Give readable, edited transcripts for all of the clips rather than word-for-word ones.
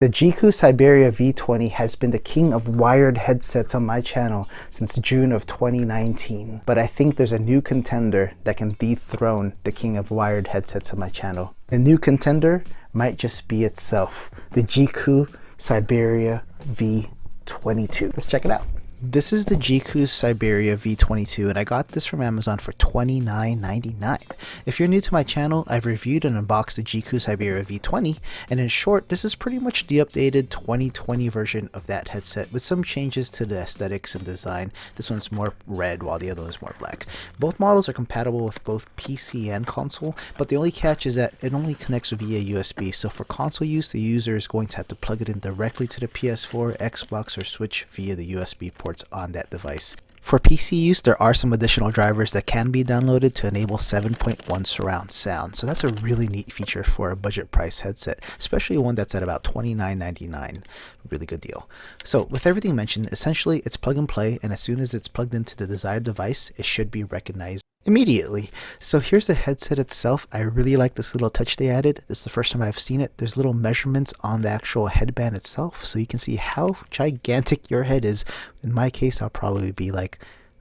The Jeecoo Xiberia V20 has been the king of wired headsets on my channel since June of 2019. But I think there's a new contender that can dethrone the king of wired headsets on my channel. The new contender might just be itself, the Jeecoo Xiberia V22. Let's check it out. This is the Jeecoo Xiberia V22 and I got this from Amazon for $29.99. If you're new to my channel, I've reviewed and unboxed the Jeecoo Xiberia V20, and in short, this is pretty much the updated 2020 version of that headset with some changes to the aesthetics and design. This one's more red while the other one's more black. Both models are compatible with both PC and console, but the only catch is that it only connects via USB, so for console use, the user is going to have to plug it in directly to the PS4, Xbox, or Switch via the USB port on that device. For PC use, there are some additional drivers that can be downloaded to enable 7.1 surround sound. So that's a really neat feature for a budget price headset, especially one that's at about $29.99. Really good deal. So with everything mentioned, essentially it's plug and play, and as soon as it's plugged into the desired device, it should be recognized immediately. So here's the headset itself. I really like this little touch they added. This is the first time I've seen it. There's little measurements on the actual headband itself, so you can see how gigantic your head is. In my case, I'll probably be like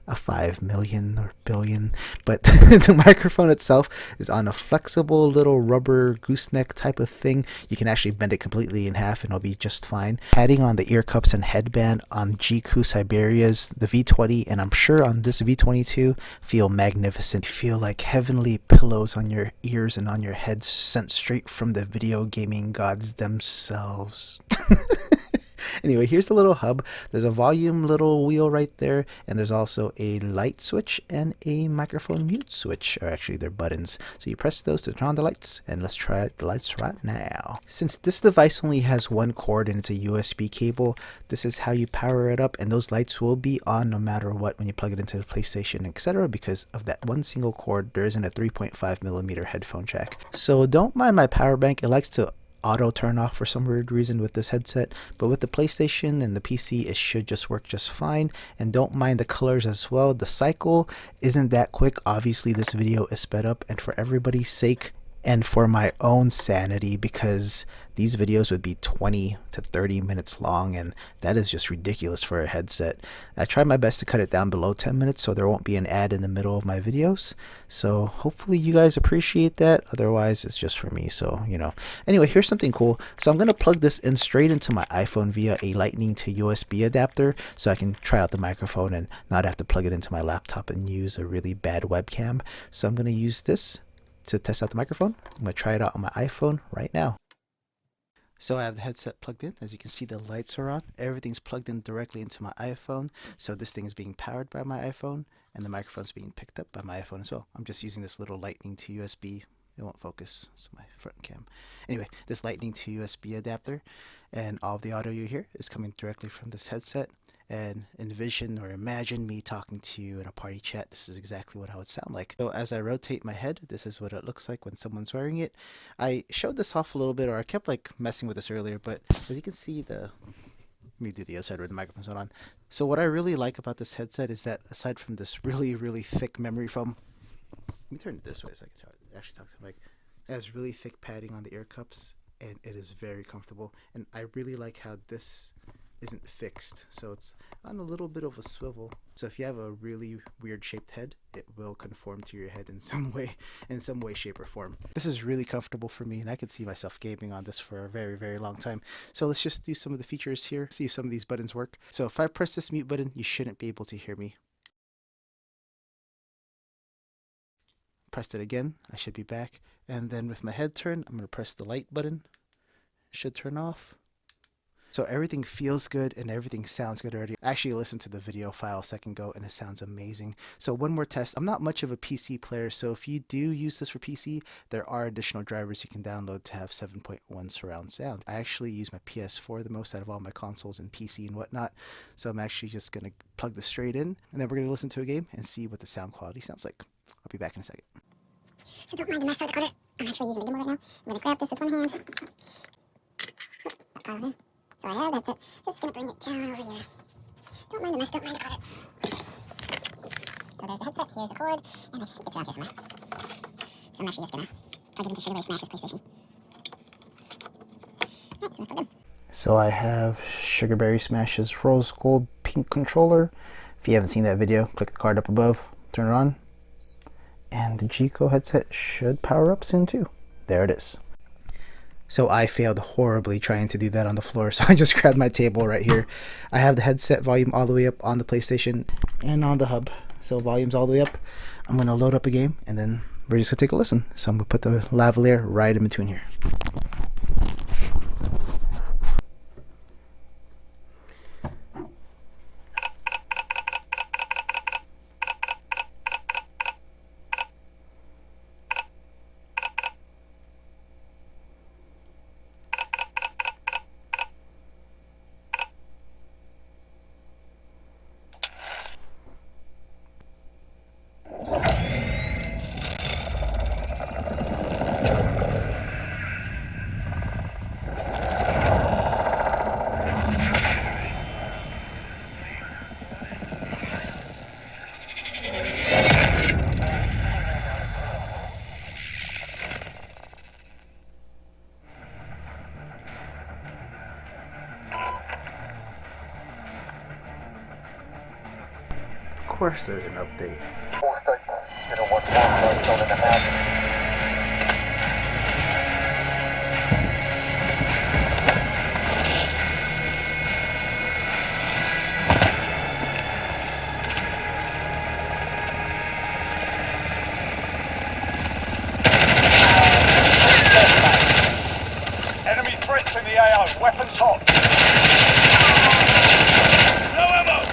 a 5 million or billion, but the microphone itself is on a flexible little rubber gooseneck type of thing. You can actually bend it completely in half and it'll be just fine. Padding on the ear cups and headband on Jeecoo Xiberia's the V20, and I'm sure on this V22, feel magnificent. Feel like heavenly pillows on your ears and on your head, sent straight from the video gaming gods themselves. Anyway, here's the little hub. There's a volume little wheel right there, and there's also a light switch and a microphone mute switch, or actually they're buttons. So you press those to turn on the lights, and let's try out the lights right now. Since this device only has one cord and it's a USB cable, this is how you power it up, and those lights will be on no matter what when you plug it into the PlayStation, etc. Because of that one single cord, there isn't a 3.5mm headphone jack. So don't mind my power bank. It likes to auto turn off for some weird reason with this headset, but with the PlayStation and the PC it should just work just fine. And don't mind the colors as well. The cycle isn't that quick. Obviously this video is sped up, and for everybody's sake and for my own sanity, because these videos would be 20 to 30 minutes long, and that is just ridiculous for a headset. I tried my best to cut it down below 10 minutes so there won't be an ad in the middle of my videos. So hopefully you guys appreciate that. Otherwise it's just for me, so you know. Anyway, here's something cool. So I'm going to plug this in straight into my iPhone via a lightning to USB adapter, so I can try out the microphone and not have to plug it into my laptop and use a really bad webcam. So I'm going to use this to test out the microphone. I'm going to try it out on my iPhone right now. So I have the headset plugged in. As you can see, the lights are on. Everything's plugged in directly into my iPhone. So this thing is being powered by my iPhone, and the microphone's being picked up by my iPhone as well. I'm just using this little lightning to USB. It won't focus, it's my front cam. Anyway, this lightning to USB adapter, and all of the audio you hear is coming directly from this headset. And envision or imagine me talking to you in a party chat. This is exactly what I would sound like. So as I rotate my head, this is what it looks like when someone's wearing it. I showed this off a little bit, or I kept like messing with this earlier, but as you can see, let me do the other side where the microphone's not on. So what I really like about this headset is that aside from this really thick memory foam, let me turn it this way so I can actually talk to the mic. It has really thick padding on the ear cups, and it is very comfortable. And I really like how this isn't fixed, so it's on a little bit of a swivel. So if you have a really weird shaped head, it will conform to your head in some way, shape, or form. This is really comfortable for me, and I could see myself gaming on this for a very long time. So let's just do some of the features here, see if some of these buttons work. So if I press this mute button, you shouldn't be able to hear me. Pressed it again, I should be back. And then with my head turned, I'm going to press the light button. It should turn off. So everything feels good and everything sounds good already. I actually listened to the video file a second ago and it sounds amazing. So one more test. I'm not much of a PC player, so if you do use this for PC, there are additional drivers you can download to have 7.1 surround sound. I actually use my PS4 the most out of all my consoles and PC and whatnot. So I'm actually just going to plug this straight in, and then we're going to listen to a game and see what the sound quality sounds like. I'll be back in a second. So don't mind the mess or the clutter. I'm actually using the gimbal right now. I'm going to grab this with one hand. Oh, so I have, that's it. Just gonna bring it down over here. Don't mind the mess, don't mind the clutter. So there's the headset, here's the cord, and I think it's around here somewhere. So I'm actually just gonna plug it into Sugar Ray Smash's PlayStation. Alright, so let's plug it in. So I have Sugarberry Smash's rose gold pink controller. If you haven't seen that video, click the card up above, turn it on, and the Jeecoo headset should power up soon too. There it is. So I failed horribly trying to do that on the floor, so I just grabbed my table right here. I have the headset volume all the way up on the PlayStation and on the hub. So volume's all the way up. I'm gonna load up a game and then we're just gonna take a listen. So I'm gonna put the lavalier right in between here. Of course there's an update. Enemy threats in the AO, weapons hot. No ammo!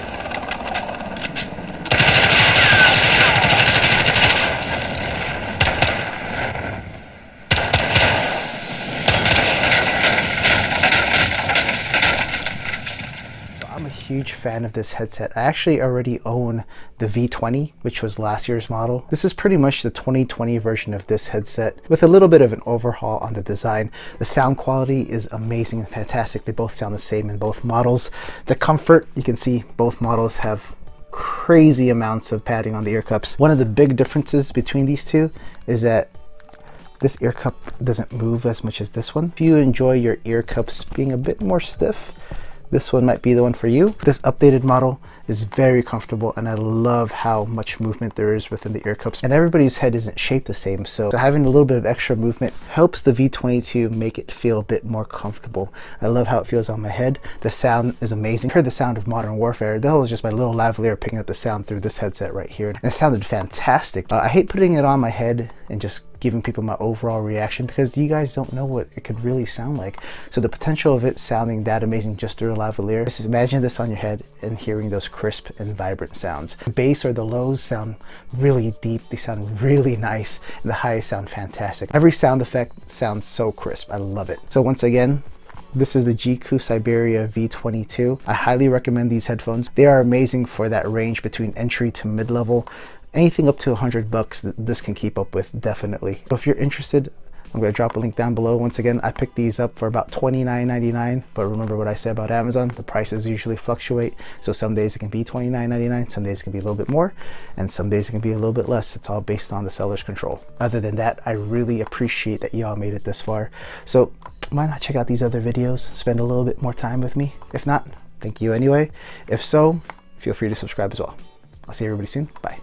I'm a huge fan of this headset. I actually already own the V20, which was last year's model. This is pretty much the 2020 version of this headset with a little bit of an overhaul on the design. The sound quality is amazing and fantastic. They both sound the same in both models. The comfort, you can see both models have crazy amounts of padding on the ear cups. One of the big differences between these two is that this ear cup doesn't move as much as this one. If you enjoy your ear cups being a bit more stiff, this one might be the one for you. This updated model is very comfortable and I love how much movement there is within the ear cups. And everybody's head isn't shaped the same, so having a little bit of extra movement helps the V22 make it feel a bit more comfortable. I love how it feels on my head. The sound is amazing. I heard the sound of Modern Warfare. That was just my little lavalier picking up the sound through this headset right here. And it sounded fantastic. I hate putting it on my head and just giving people my overall reaction because you guys don't know what it could really sound like. So the potential of it sounding that amazing just through a lavalier, just imagine this on your head and hearing those crisp and vibrant sounds. The bass or the lows sound really deep, they sound really nice, and the highs sound fantastic. Every sound effect sounds so crisp. I love it. So once again, this is the Jeecoo Xiberia V22. I highly recommend these headphones. They are amazing for that range between entry to mid-level. Anything up to $100 this can keep up with, definitely. So if you're interested, I'm going to drop a link down below. Once again, I picked these up for about $29.99, but remember what I said about Amazon, the prices usually fluctuate. So some days it can be $29.99, some days it can be a little bit more, and some days it can be a little bit less. It's all based on the seller's control. Other than that, I really appreciate that y'all made it this far. So why not check out these other videos, spend a little bit more time with me? If not, thank you anyway. If so, feel free to subscribe as well. I'll see everybody soon. Bye.